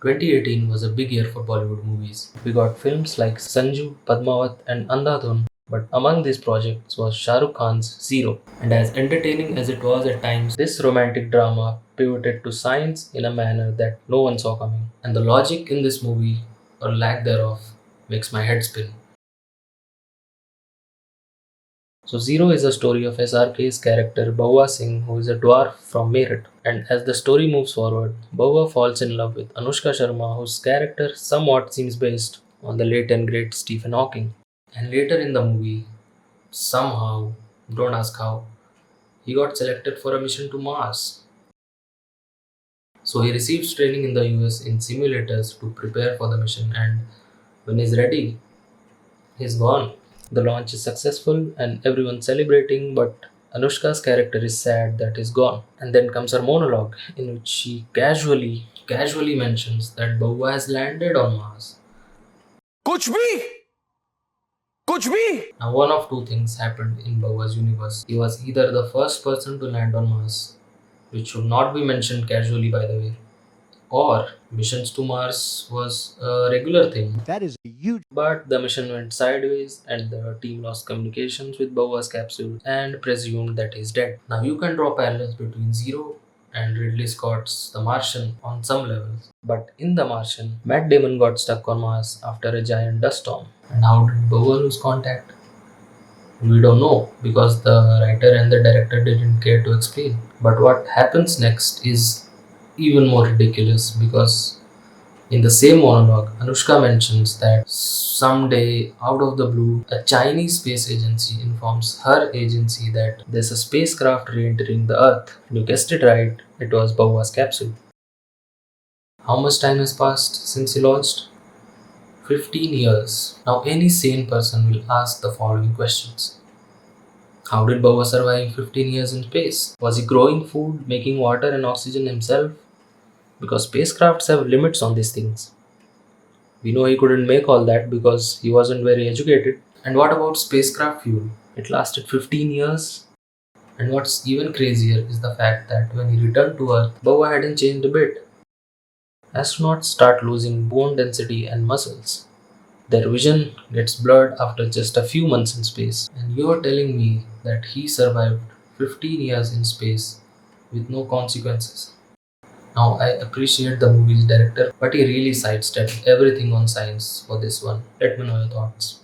2018 was a big year for Bollywood movies. We got films like Sanju, Padmavat, and Andhadhun, but among these projects was Shah Rukh Khan's Zero. And as entertaining as it was at times, this romantic drama pivoted to science in a manner that no one saw coming. And the logic in this movie, or lack thereof, makes my head spin. So Zero is a story of SRK's character Baua Singh, who is a dwarf from Meerut. And as the story moves forward, Baua falls in love with Anushka Sharma, whose character somewhat seems based on the late and great Stephen Hawking. And later in the movie, somehow, don't ask how, he got selected for a mission to Mars. So he receives training in the US in simulators to prepare for the mission, and when he's ready, he's gone. The launch is successful and everyone's celebrating, but Anushka's character is sad that he's gone. And then comes her monologue, in which she casually mentions that Baua has landed on Mars. कुछ भी कुछ भी Now, one of two things happened in Baua's universe. He was either the first person to land on Mars, which should not be mentioned casually, by the way, or missions to Mars was a regular thing. That is a huge. But the mission went sideways and the team lost communications with Baua's capsule and presumed that he's dead. Now you can draw parallels between Zero and Ridley Scott's The Martian on some levels. But in The Martian, Matt Damon got stuck on Mars after a giant dust storm. And how did Baua lose contact? We don't know because the writer and the director didn't care to explain. But what happens next is even more ridiculous because in the same monologue, Anushka mentions that someday, out of the blue, a Chinese space agency informs her agency that there's a spacecraft re entering the Earth. And you guessed it right, it was Baua's capsule. How much time has passed since he launched? 15 years. Now, any sane person will ask the following questions. How did Baua survive 15 years in space? Was he growing food, making water and oxygen himself? Because spacecrafts have limits on these things. We know he couldn't make all that because he wasn't very educated. And what about spacecraft fuel? It lasted 15 years. And what's even crazier is the fact that when he returned to Earth, Baua hadn't changed a bit. Astronauts start losing bone density and muscles. Their vision gets blurred after just a few months in space. And you're telling me that he survived 15 years in space with no consequences. Now, I appreciate the movie's director, but he really sidestepped everything on science for this one. Let me know your thoughts.